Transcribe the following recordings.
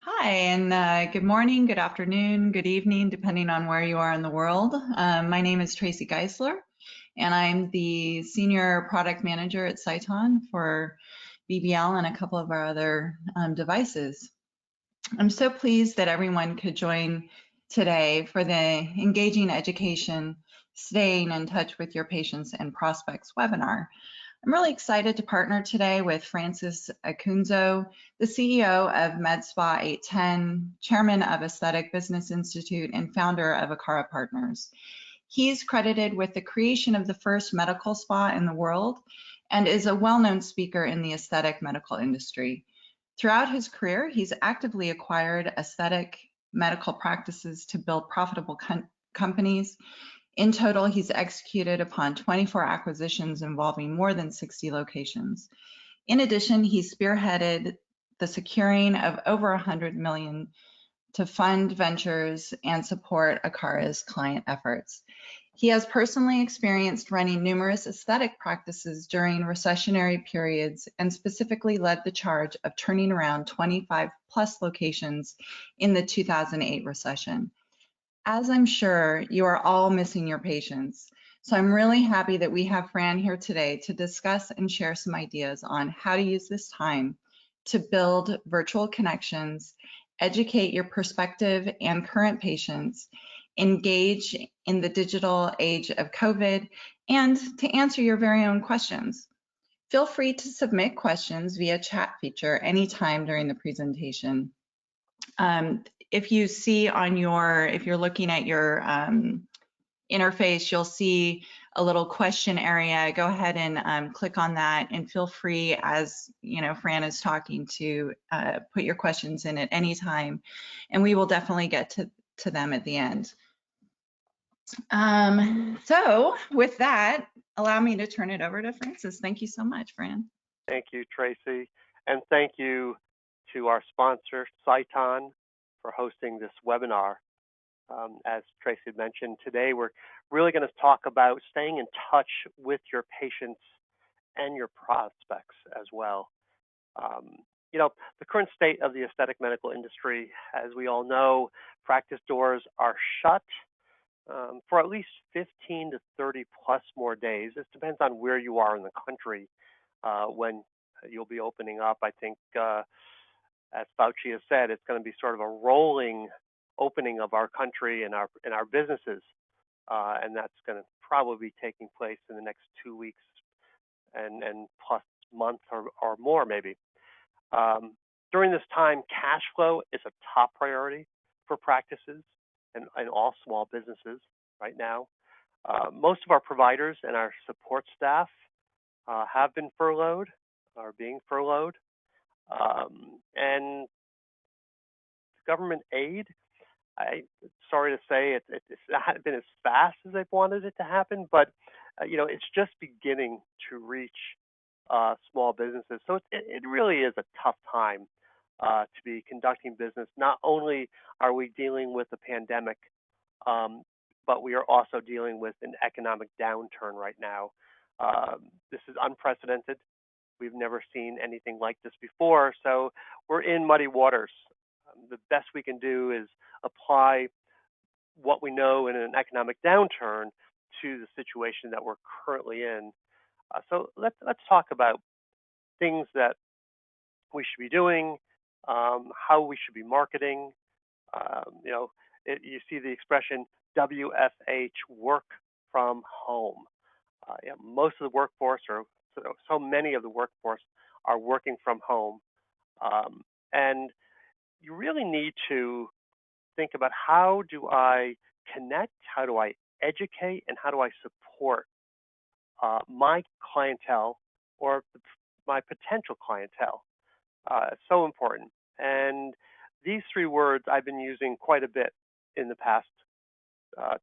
Hi, and good morning, good afternoon, good evening, depending on where you are in the world. My name is Tracy Geisler, and I'm the Senior Product Manager at Cyton for BBL and a couple of our other devices. I'm so pleased that everyone could join today for the Engaging Education, Staying in Touch with Your Patients and Prospects webinar. I'm really excited to partner today with Francis Acunzo, the CEO of MedSpa 810, chairman of Aesthetic Business Institute, and founder of Akara Partners. He's credited with the creation of the first medical spa in the world and is a well-known speaker in the aesthetic medical industry. Throughout his career, he's actively acquired aesthetic medical practices to build profitable companies. In total, he's executed upon 24 acquisitions involving more than 60 locations. In addition, he spearheaded the securing of over $100 million to fund ventures and support Akara's client efforts. He has personally experienced running numerous aesthetic practices during recessionary periods and specifically led the charge of turning around 25 plus locations in the 2008 recession. As I'm sure you are all missing your patients, so I'm really happy that we have Fran here today to discuss and share some ideas on how to use this time to build virtual connections, educate your prospective and current patients, engage in the digital age of COVID, and to answer your very own questions. Feel free to submit questions via chat feature anytime during the presentation. If you see on if you're looking at your interface, you'll see a little question area. Go ahead and click on that and feel free, as Fran is talking, to put your questions in at any time, and we will definitely get to them at the end. So with that, allow me to turn it over to Francis. Thank you so much, Fran. Thank you, Tracy. And thank you to our sponsor, Cyton, for hosting this webinar. As Tracy mentioned, today we're really going to talk about staying in touch with your patients and your prospects as well. The current state of the aesthetic medical industry, as we all know, practice doors are shut for at least 15 to 30 plus more days. This depends on where you are in the country when you'll be opening up. I think, as Fauci has said, it's going to be sort of a rolling opening of our country and our businesses, and that's going to probably be taking place in the next 2 weeks and plus month or more maybe. During this time, cash flow is a top priority for practices and all small businesses right now. Most of our providers and our support staff have been furloughed, are being furloughed, and government aid, sorry to say, it's not been as fast as they've wanted it to happen, but it's just beginning to reach small businesses. So it really is a tough time to be conducting business. Not only are we dealing with a pandemic, but we are also dealing with an economic downturn right now. This is unprecedented. We've never seen anything like this before, so we're in muddy waters. The best we can do is apply what we know in an economic downturn to the situation that we're currently in. So let's talk about things that we should be doing, how we should be marketing. You see the expression WFH, work from home. Most of the workforce, or so many of the workforce, are working from home. And you really need to think about, how do I connect, how do I educate, and how do I support my clientele or my potential clientele. It's so important. And these three words I've been using quite a bit in the past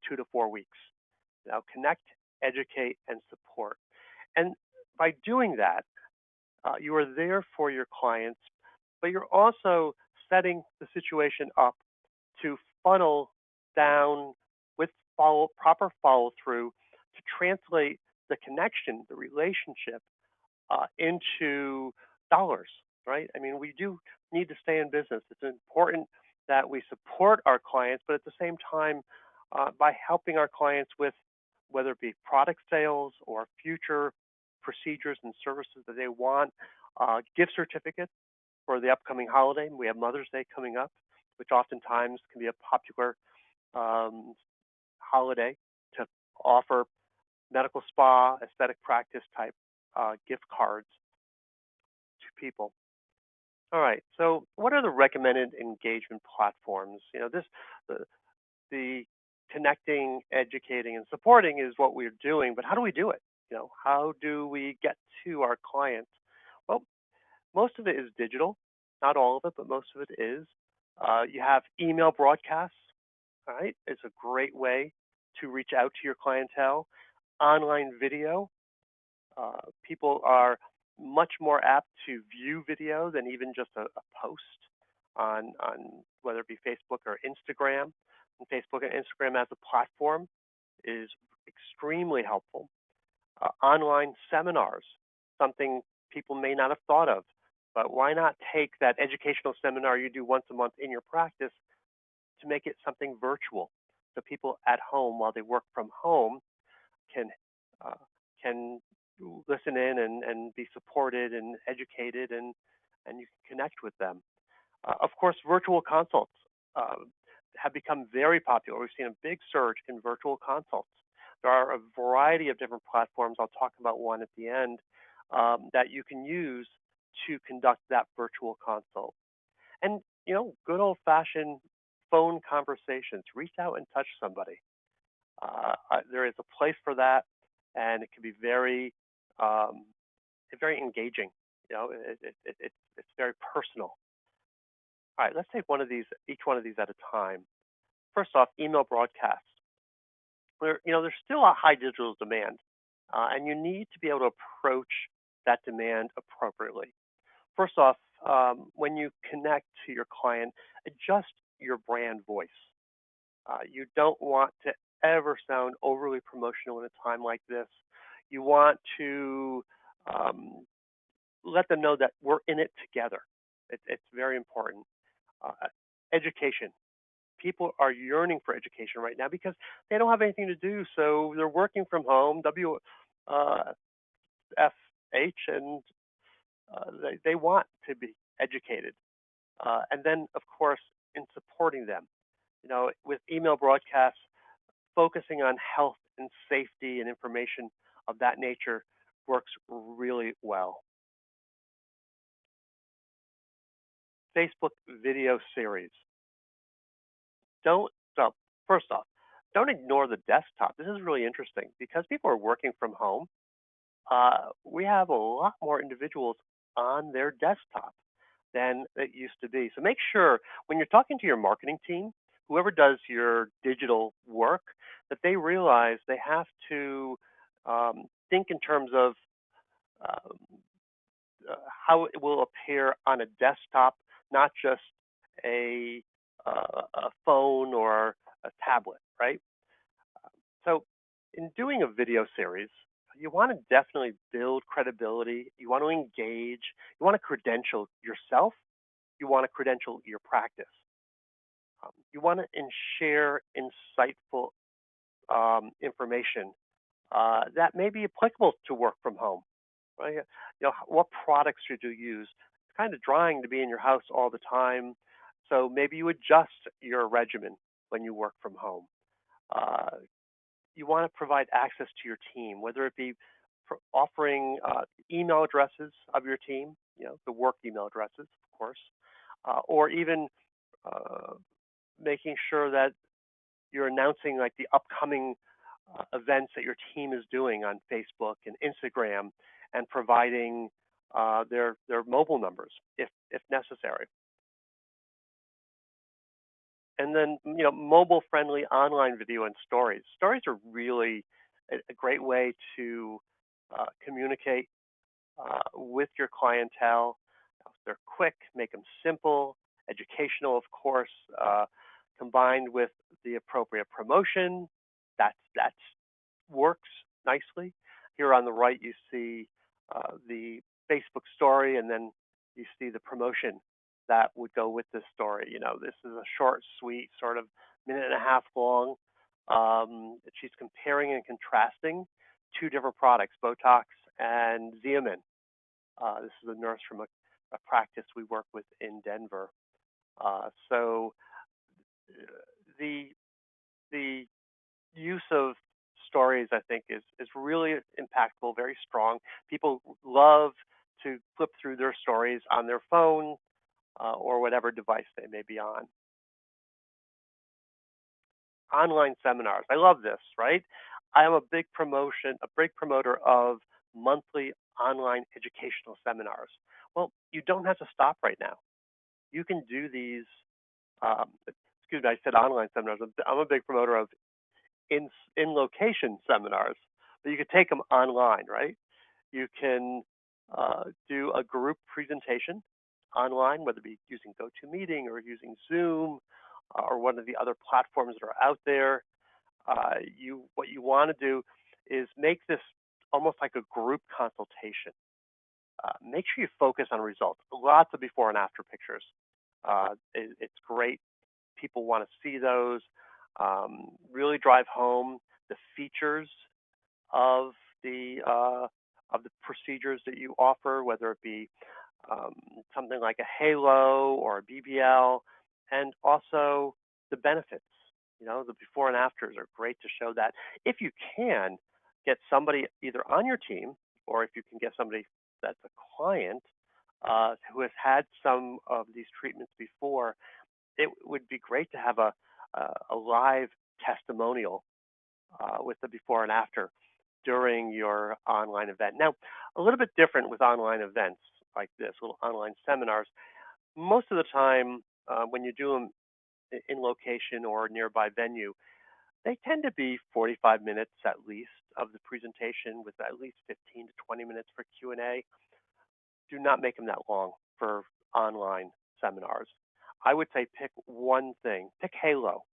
2 to 4 weeks. Now, connect, educate, and support. And by doing that, you are there for your clients, but you're also setting the situation up to funnel down with proper follow-through to translate the connection, the relationship, into dollars, right? I mean, we do need to stay in business. It's important that we support our clients, but at the same time, by helping our clients with whether it be product sales or future procedures and services that they want, gift certificates for the upcoming holiday. We have Mother's Day coming up, which oftentimes can be a popular um, holiday to offer medical spa, aesthetic practice type gift cards to people. All right. So, what are the recommended engagement platforms? The, the connecting, educating, and supporting is what we're doing, but how do we do it? How do we get to our clients? Well, most of it is digital, not all of it, but most of it is. You have email broadcasts. All right, it's a great way to reach out to your clientele. Online video, people are much more apt to view video than even just a post on whether it be Facebook or Instagram. And Facebook and Instagram as a platform is extremely helpful. Online seminars, something people may not have thought of, but why not take that educational seminar you do once a month in your practice to make it something virtual, so people at home while they work from home can uh, can listen in and be supported and educated, and you can connect with them. Of course, virtual consults uh, have become very popular. We've seen a big surge in virtual consults. There are a variety of different platforms. I'll talk about one at the end that you can use to conduct that virtual consult. And good old-fashioned phone conversations. Reach out and touch somebody. There is a place for that, and it can be um, very engaging. It's very personal. All right, let's take each one of these at a time. First off, email broadcasts. There's still a high digital demand, and you need to be able to approach that demand appropriately. First off, when you connect to your client, adjust your brand voice. You don't want to ever sound overly promotional in a time like this. You want to let them know that we're in it together. It's very important. Uh, Education. People are yearning for education right now because they don't have anything to do, so they're working from home, WFH, and they want to be educated. And then, of course, in supporting them, with email broadcasts, focusing on health and safety and information of that nature works really well. Facebook video series. Don't, so first off, don't ignore the desktop. This is really interesting because people are working from home. We have a lot more individuals on their desktop than it used to be. So make sure when you're talking to your marketing team, whoever does your digital work, that they realize they have to think in terms of um, how it will appear on a desktop, not just a phone or a tablet, right? So, in doing a video series, you want to definitely build credibility. You want to engage. You want to credential yourself. You want to credential your practice. You want to share insightful information that may be applicable to work from home. Right? What products should you use? It's kind of drying to be in your house all the time, so maybe you adjust your regimen when you work from home. Uh, you want to provide access to your team, whether it be offering email addresses of your team, the work email addresses, of course, or even uh, making sure that you're announcing like the upcoming events that your team is doing on Facebook and Instagram, and providing their mobile numbers if necessary. And then mobile friendly online video and stories. Stories are really a great way to communicate with your clientele. They're quick, make them simple, educational, of course, combined with the appropriate promotion. That's works nicely. Here on the right, you see the Facebook story, and then you see the promotion that would go with this story. This is a short, sweet, sort of minute and a half long. She's comparing and contrasting two different products, Botox and Xeomin. This is a nurse from a practice we work with in Denver. So the the use of stories, I think, is really impactful, very strong. People love to flip through their stories on their phone or whatever device they may be on. Online seminars. I love this, right? I am a big promoter of monthly online educational seminars. Well, you don't have to stop right now. You can do these. Excuse me, I said online seminars. I'm a big promoter of in location seminars, but you could take them online, right? You can do a group presentation online, whether it be using GoToMeeting or using Zoom or one of the other platforms that are out there. What you want to do is make this almost like a group consultation. Make sure you focus on results. Lots of before and after pictures. It's great. People want to see those. Really drive home the features of the procedures that you offer, whether it be something like a halo or a BBL, and also the benefits. The before and afters are great to show that. If you can get somebody either on your team, or if you can get somebody that's a client who has had some of these treatments before, it would be great to have a live testimonial with the before and after during your online event. Now, a little bit different with online events like this, little online seminars. Most of the time, when you do them in location or nearby venue, they tend to be 45 minutes at least of the presentation with at least 15 to 20 minutes for Q&A. Do not make them that long for online seminars. I would say pick one thing. Pick Halo.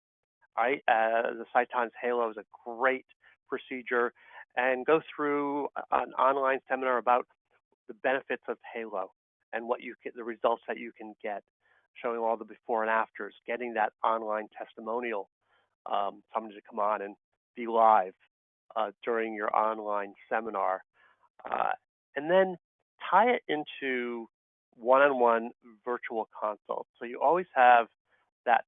Right? The Cyton's Halo is a great procedure, and go through an online seminar about the benefits of Halo and the results that you can get, showing all the before and afters, getting that online testimonial, somebody to come on and be live during your online seminar, and then tie it into one-on-one virtual consults. So you always have that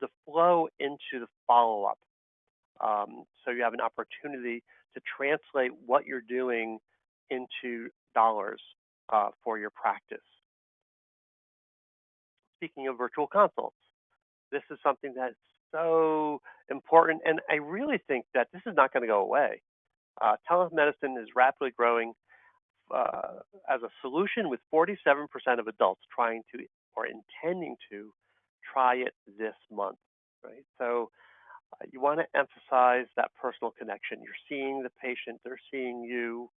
the flow into the follow-up. So you have an opportunity to translate what you're doing into dollars for your practice. Speaking of virtual consults, this is something that's so important, and I really think that this is not going to go away. Telemedicine is rapidly growing as a solution, with 47% of adults trying to or intending to try it this month, right? So you want to emphasize that personal connection. You're seeing the patient, they're seeing you.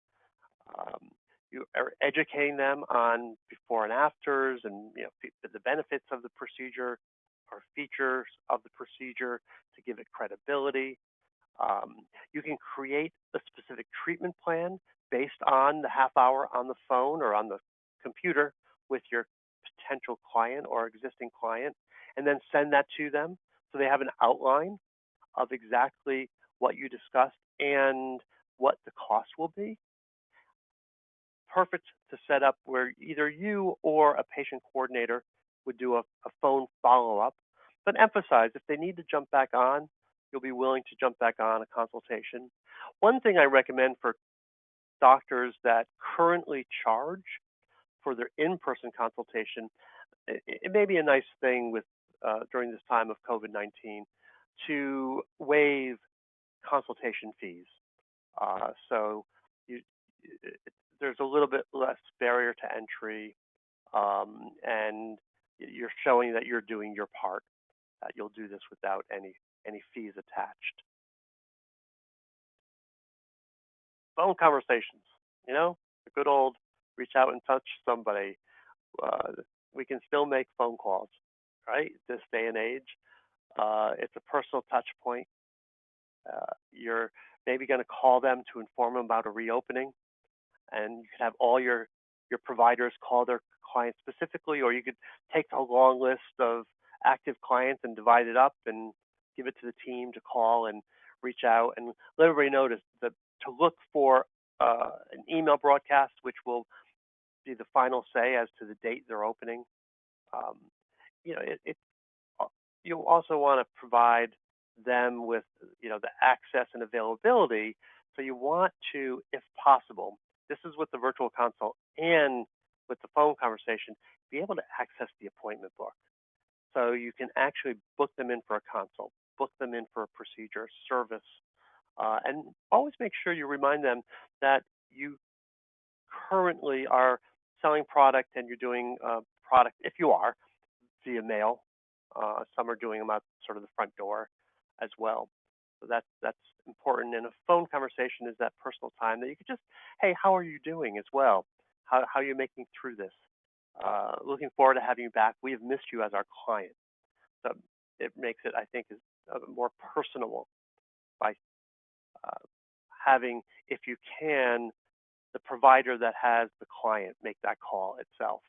You are educating them on before and afters, and the benefits of the procedure or features of the procedure to give it credibility. You can create a specific treatment plan based on the half hour on the phone or on the computer with your potential client or existing client, and then send that to them so they have an outline of exactly what you discussed and what the cost will be. Perfect to set up where either you or a patient coordinator would do a phone follow-up, but emphasize if they need to jump back on, you'll be willing to jump back on a consultation. One thing I recommend for doctors that currently charge for their in-person consultation, it may be a nice thing with during this time of COVID-19 to waive consultation fees. So there's a little bit less barrier to entry, and you're showing that you're doing your part. You'll do this without any fees attached. Phone conversations, the good old reach out and touch somebody. We can still make phone calls, right? This day and age, it's a personal touch point. You're maybe going to call them to inform them about a reopening, and you can have all your your providers call their clients specifically, or you could take a long list of active clients and divide it up and give it to the team to call and reach out and let everybody know to look for an email broadcast, which will be the final say as to the date they're opening. Um, you know, you also want to provide them with, the access and availability. So you want to, if possible, this is with the virtual consult and with the phone conversation, be able to access the appointment book. So you can actually book them in for a consult, book them in for a procedure, service, and always make sure you remind them that you currently are selling product and you're doing product, if you are, via mail. Some are doing them out sort of the front door as well. So that's important. And a phone conversation is that personal time that you could just, hey, how are you doing as well? How are you making through this? Looking forward to having you back. We have missed you as our client. So it makes it, I think, is more personable by having, if you can, the provider that has the client make that call itself.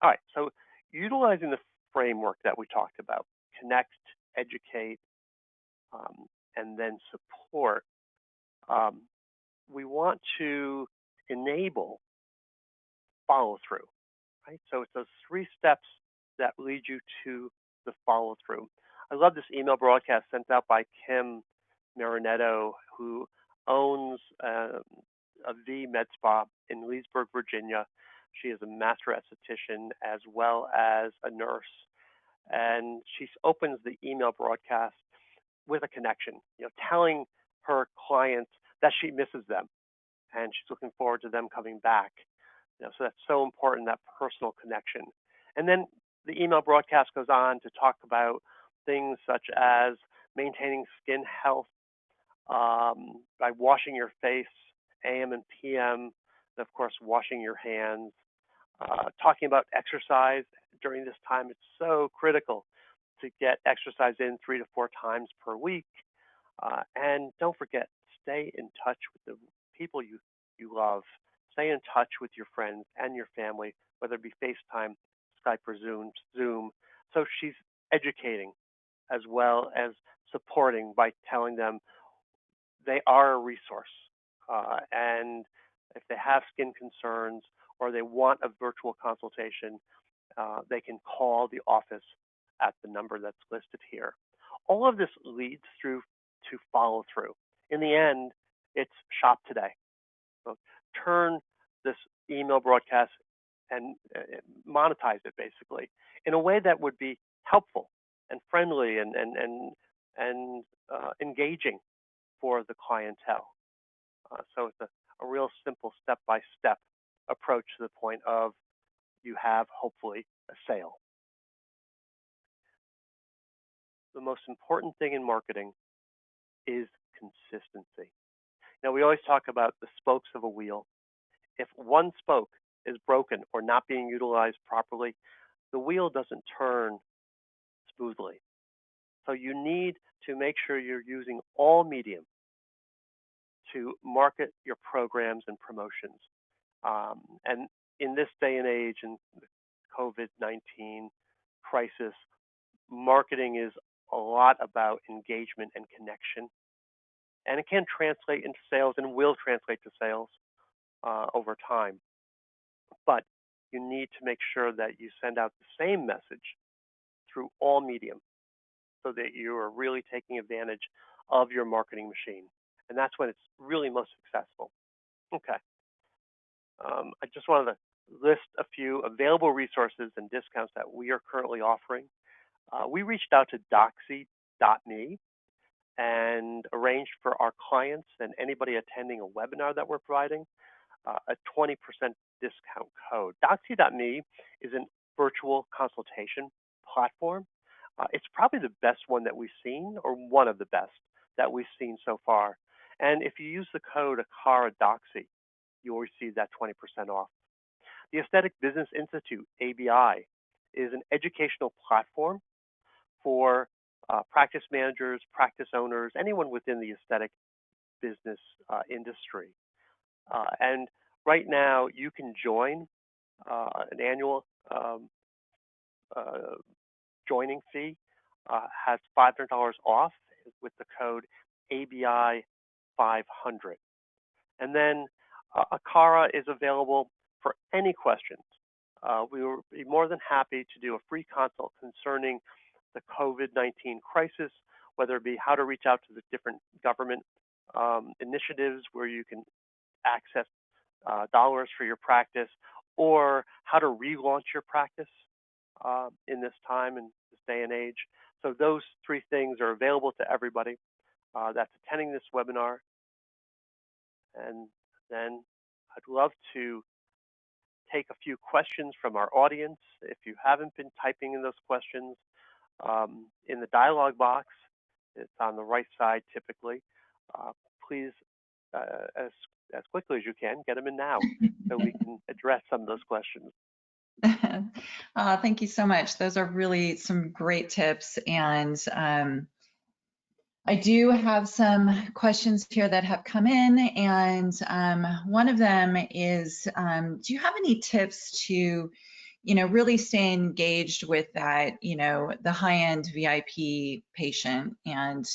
All right, so utilizing the framework that we talked about, connect, educate, and then support, we want to enable follow through, right? So it's those 3 steps that lead you to the follow through. I love this email broadcast sent out by Kim Marinetto, who owns a V Med Spa in Leesburg, Virginia. She is a master esthetician as well as a nurse. And she opens the email broadcast with a connection, telling her clients that she misses them and she's looking forward to them coming back. So that's so important, that personal connection. And then the email broadcast goes on to talk about things such as maintaining skin health by washing your face AM and PM, and of course, washing your hands. Talking about exercise during this time, it's so critical to get exercise in 3 to 4 times per week. And don't forget, stay in touch with the people you love. Stay in touch with your friends and your family, whether it be FaceTime, Skype, or Zoom. So she's educating as well as supporting by telling them they are a resource. And if they have skin concerns or they want a virtual consultation, they can call the office at the number that's listed here. All of this leads through to follow through. In the end, it's shop today. So turn this email broadcast and monetize it basically in a way that would be helpful and friendly and engaging for the clientele. So it's a real simple step-by-step approach to the point of you have hopefully a sale. The most important thing in marketing is consistency. Now, we always talk about the spokes of a wheel. If one spoke is broken or not being utilized properly, the wheel doesn't turn smoothly. So you need to make sure you're using all medium to market your programs and promotions. And in this day and age, in the COVID-19 crisis, marketing is a lot about engagement and connection. And it can translate into sales and will translate to sales over time. But you need to make sure that you send out the same message through all medium so that you are really taking advantage of your marketing machine. And that's when it's really most successful. Okay. I just wanted to list a few available resources and discounts that we are currently offering. We reached out to Doxy.me and arranged for our clients and anybody attending a webinar that we're providing a 20% discount code. Doxy.me is a virtual consultation platform. It's probably the best one that we've seen, or one of the best that we've seen so far. And if you use the code ACARADOXY, you'll receive that 20% off. The Aesthetic Business Institute, ABI, is an educational platform for practice managers, practice owners, anyone within the aesthetic business industry. And right now, you can join an annual joining fee, has $500 off with the code ABI 500. And then Akara is available for any questions. We will be more than happy to do a free consult concerning the COVID-19 crisis, whether it be how to reach out to the different government initiatives where you can access dollars for your practice, or how to relaunch your practice in this time and this day and age. So those three things are available to everybody that's attending this webinar. And then I'd love to take a few questions from our audience. If you haven't been typing in those questions in the dialog box, it's on the right side typically. Please, as quickly as you can, get them in now so we can address some of those questions. Thank you so much. Those are really some great tips. And I do have some questions here that have come in. And one of them is, do you have any tips to, really stay engaged with that, the high-end VIP patient, and,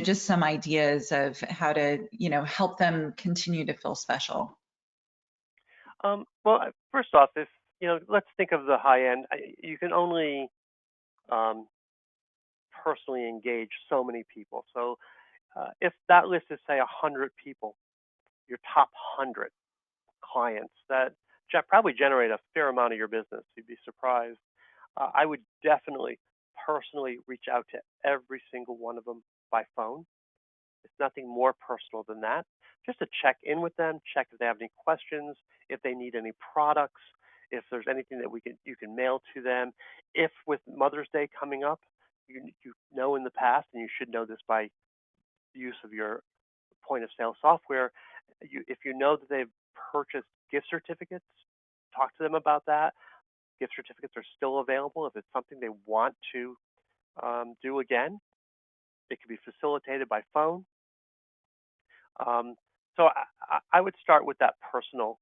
just some ideas of how to, help them continue to feel special? Well, first off, if let's think of the high end. You can only personally engage so many people. So if that list is say 100 people, your top 100 clients that probably generate a fair amount of your business, you'd be surprised. I would definitely personally reach out to every single one of them by phone. It's nothing more personal than that. Just to check in with them, check if they have any questions, if they need any products, if there's anything that you can mail to them. If with Mother's Day coming up, you know in the past, and you should know this by use of your point of sale software, if you know that they've purchased gift certificates, talk to them about that. Gift certificates are still available if it's something they want to do again. It can be facilitated by phone. So I would start with that personal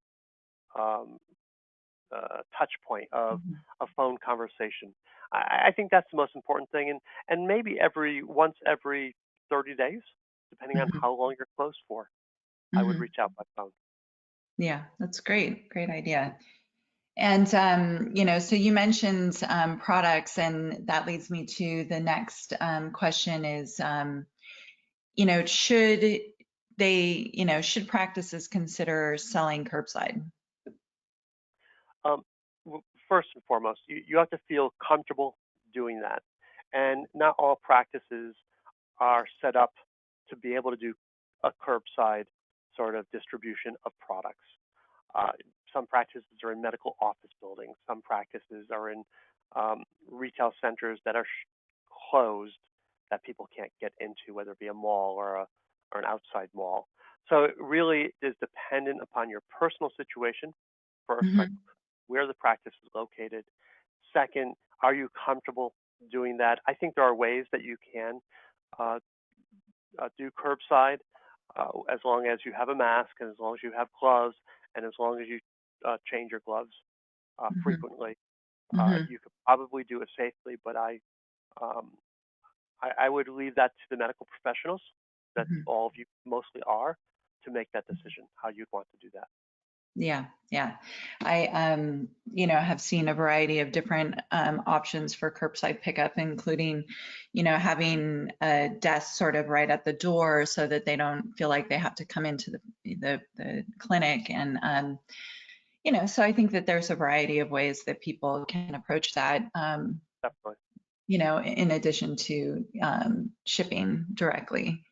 touch point of a phone conversation. I think that's the most important thing, and maybe once every 30 days, depending on how long you're closed for, I would reach out by phone. Yeah, that's great. Great idea. And, so you mentioned products, and that leads me to the next question is, should practices consider selling curbside? First and foremost, you have to feel comfortable doing that. And not all practices are set up to be able to do a curbside sort of distribution of products. Some practices are in medical office buildings. Some practices are in retail centers that are closed that people can't get into, whether it be a mall or an outside mall. So it really is dependent upon your personal situation. First, like where the practice is located. Second, are you comfortable doing that? I think there are ways that you can do curbside as long as you have a mask, and as long as you have gloves, and as long as you change your gloves frequently. You could probably do it safely, but I would leave that to the medical professionals, that all of you mostly are, to make that decision, how you'd want to do that. Yeah. I, have seen a variety of different options for curbside pickup, including, having a desk sort of right at the door so that they don't feel like they have to come into the clinic. And, so I think that there's a variety of ways that people can approach that. Definitely. In addition to shipping directly.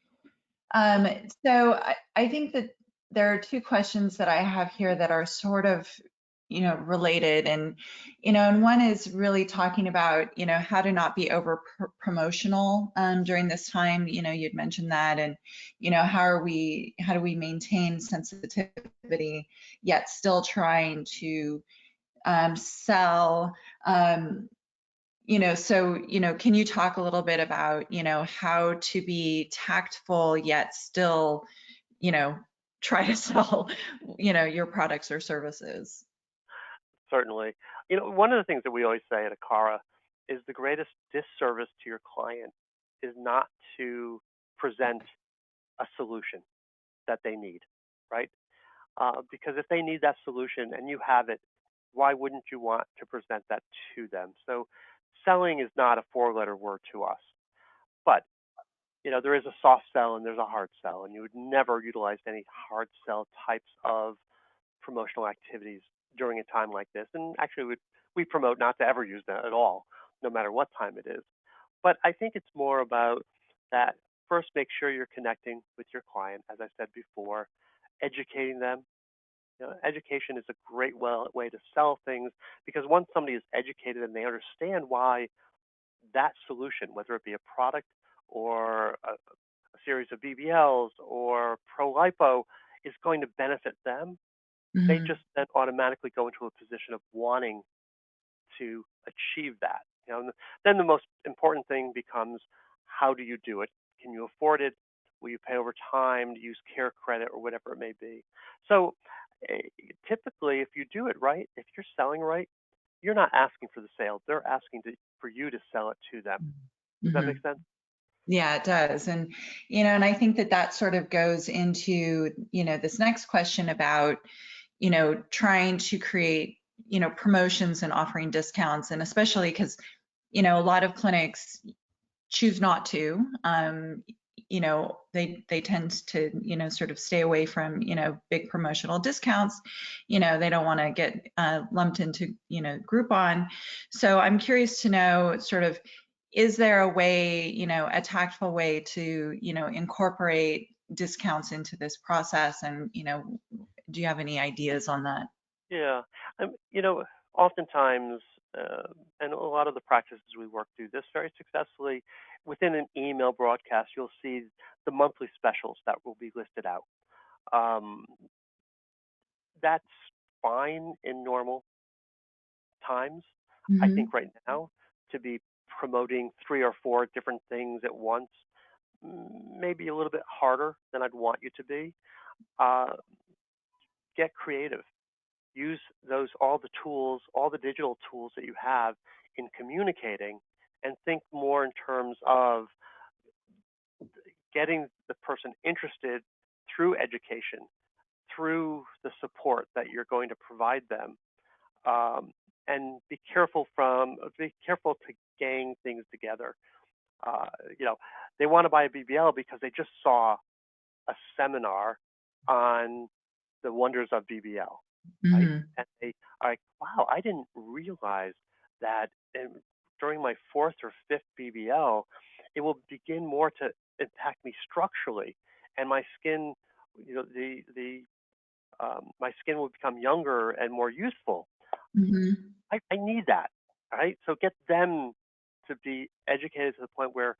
So I think that there are two questions that I have here that are sort of, related, and, and one is really talking about, how to not be over promotional during this time. You'd mentioned that, and, how do we maintain sensitivity yet still trying to sell. Can you talk a little bit about, how to be tactful yet still, try to sell, your products or services. Certainly. One of the things that we always say at Akara is the greatest disservice to your client is not to present a solution that they need, right? Because if they need that solution and you have it, why wouldn't you want to present that to them? So selling is not a four-letter word to us, but there is a soft sell and there's a hard sell, and you would never utilize any hard sell types of promotional activities during a time like this. And actually, we promote not to ever use that at all, no matter what time it is. But I think it's more about that. First, make sure you're connecting with your client, as I said before, educating them. Education is a great way to sell things, because once somebody is educated and they understand why that solution, whether it be a product or a series of BBLs or pro-lipo, is going to benefit them, they Hmm. just then automatically go into a position of wanting to achieve that. And then the most important thing becomes, how do you do it? Can you afford it? Will you pay over time to use care credit or whatever it may be? So typically, if you do it right, if you're selling right, you're not asking for the sale. They're asking for you to sell it to them. Does that Hmm. make sense? Yeah, it does. And I think that that sort of goes into, this next question about, trying to create, promotions and offering discounts. And especially because, a lot of clinics choose not to. They tend to, sort of stay away from, big promotional discounts. They don't want to get lumped into, Groupon. So I'm curious to know, sort of, is there a way, a tactful way to, incorporate discounts into this process? And, do you have any ideas on that? Yeah. Oftentimes, and a lot of the practices we work through this very successfully, within an email broadcast, you'll see the monthly specials that will be listed out. Um, that's fine in normal times. I think Hmm. right now, to be promoting 3 or 4 different things at once, maybe a little bit harder than I'd want you to be. Uh, get creative. Use all the tools, all the digital tools that you have in communicating, and think more in terms of getting the person interested through education, through the support that you're going to provide them. And be careful to gang things together. Uh, you know, they want to buy a BBL because they just saw a seminar on the wonders of BBL, right? Hmm. And they are like, wow, I didn't realize that during my 4th or 5th BBL, it will begin more to impact me structurally, and my skin, my skin will become younger and more youthful. Hmm. I need that, right? So get them to be educated to the point where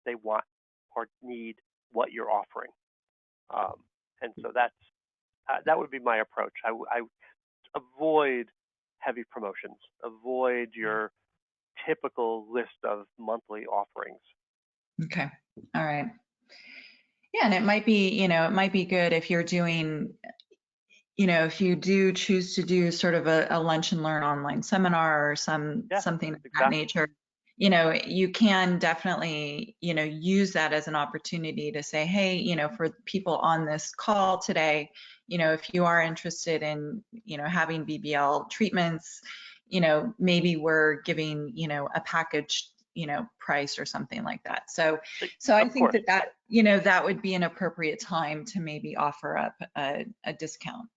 they want or need what you're offering. Um, and so that would be my approach. I avoid heavy promotions. Avoid your typical list of monthly offerings. Okay. All right. Yeah, and it might be good if you're doing, if you do choose to do sort of a lunch and learn online seminar or Yeah, something of that exactly. nature, you can definitely, use that as an opportunity to say, hey, for people on this call today, if you are interested in, having BBL treatments, maybe we're giving, a package, price or something like that. So I Of think course. that, that would be an appropriate time to maybe offer up a discount.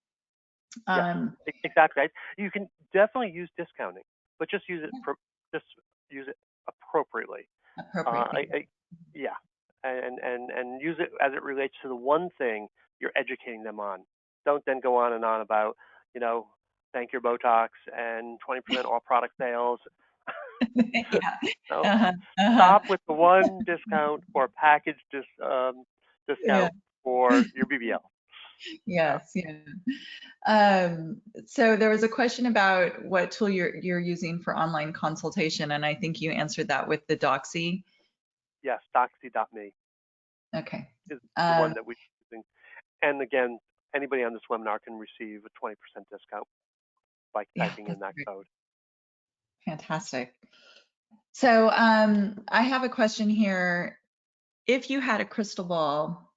Yes, Um, exactly. You can definitely use discounting, but just use it appropriately. appropriately. Yeah, and use it as it relates to the one thing you're educating them on. Don't then go on and on about, you know, thank your Botox and 20% off product sales. Yeah. No, Uh-huh. Uh-huh. stop with the one discount or package Yeah. discount for your BBL. Uh, Yes. Yeah. So there was a question about what tool you're using for online consultation, and I think you answered that with the Doxy. yes, doxy.me Okay. is the Um, one that we're using. And again, anybody on this webinar can receive a 20% discount by Yeah, typing in that's that great. code. Fantastic. So I have a question here. If you had a crystal ball,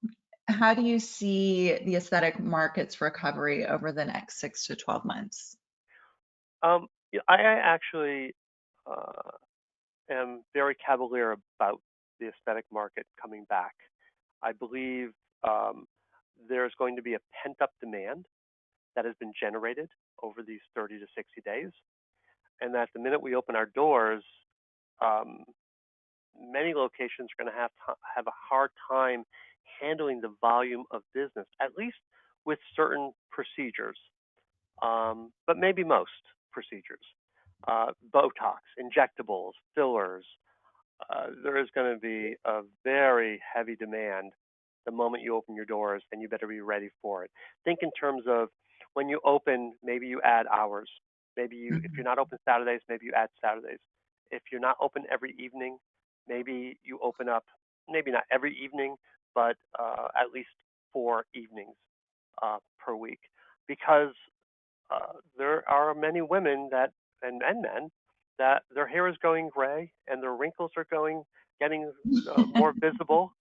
how do you see the aesthetic market's recovery over the next 6 to 12 months? Yeah, I actually am very cavalier about the aesthetic market coming back. I believe there's going to be a pent-up demand that has been generated over these 30 to 60 days, and that the minute we open our doors, um, many locations are going to have a hard time handling the volume of business, at least with certain procedures, but maybe most procedures. Botox, injectables, fillers, there is going to be a very heavy demand the moment you open your doors, and you better be ready for it. Think in terms of when you open, maybe you add hours. Maybe if you're Mhm, not open Saturdays, maybe you add Saturdays. If you're not open every evening, maybe you open up, maybe not every evening, but at least 4 evenings per week. Because there are many women that and men that their hair is going gray and their wrinkles are getting more visible,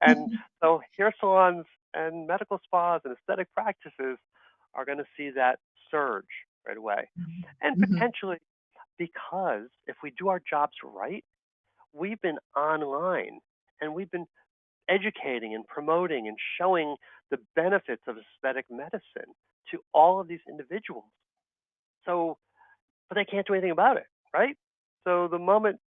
and so hair salons and medical spas and aesthetic practices are going to see that surge right away, and mhm, potentially because if we do our jobs right, we've been online and we've been educating and promoting and showing the benefits of aesthetic medicine to all of these individuals. So, but they can't do anything about it, right? So the moment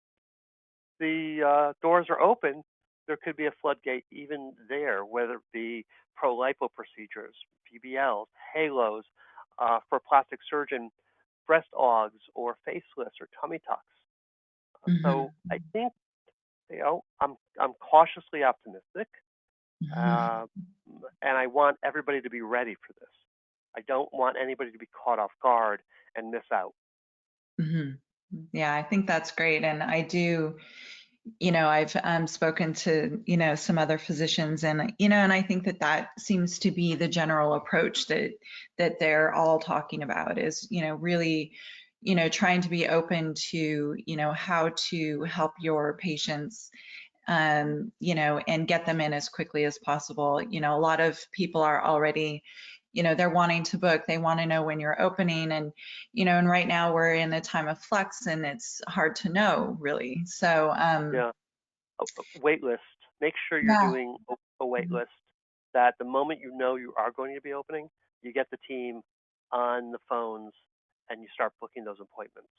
the doors are open, there could be a floodgate even there, whether it be pro-lipo procedures, BBLs, halos, for plastic surgeon, breast augs or facelifts or tummy tucks. So mhm, I think I'm cautiously optimistic. mhm, Uh, and I want everybody to be ready for this. I don't want anybody to be caught off guard and miss out. mhm. Yeah, I think that's great. And I do, I've spoken to, some other physicians and, and I think that that seems to be the general approach that they're all talking about is, really, trying to be open to, how to help your patients, and get them in as quickly as possible. A lot of people are already, they're wanting to book, they want to know when you're opening and right now we're in a time of flux and it's hard to know really. So, Yeah, a wait list. Make sure you're yeah. doing a wait list that the moment you know you are going to be opening, you get the team on the phones and you start booking those appointments.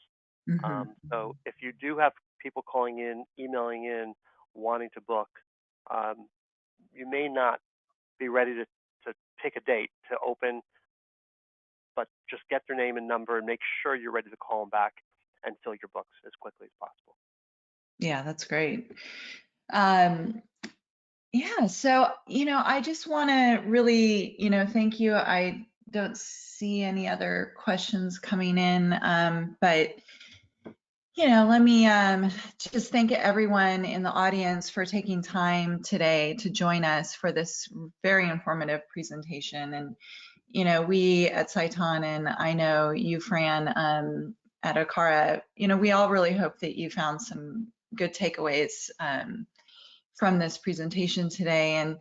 Mhm. So if you do have people calling in, emailing in, wanting to book, um, you may not be ready to pick a date to open, but just get their name and number and make sure you're ready to call them back and fill your books as quickly as possible. Yeah, that's great. Um, yeah, so, I just want to really, thank you. I don't see any other questions coming in, but let me just thank everyone in the audience for taking time today to join us for this very informative presentation. And, we at Saiton, and I know you, Fran, at Akara, we all really hope that you found some good takeaways from this presentation today. And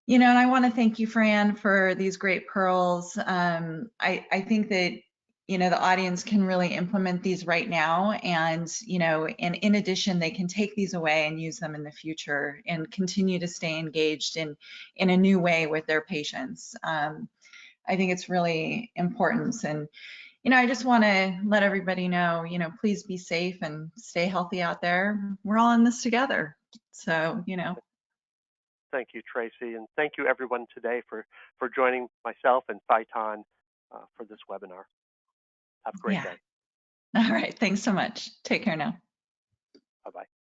I want to thank you, Fran, for these great pearls. I think that, the audience can really implement these right now. And in addition, they can take these away and use them in the future and continue to stay engaged in a new way with their patients. I think it's really important. And, I just want to let everybody know, please be safe and stay healthy out there. We're all in this together. So. Thank you, Tracy, and thank you everyone today for joining myself and Saiton for this webinar. Have a great Yeah. day. All right. Thanks so much. Take care now. Bye-bye.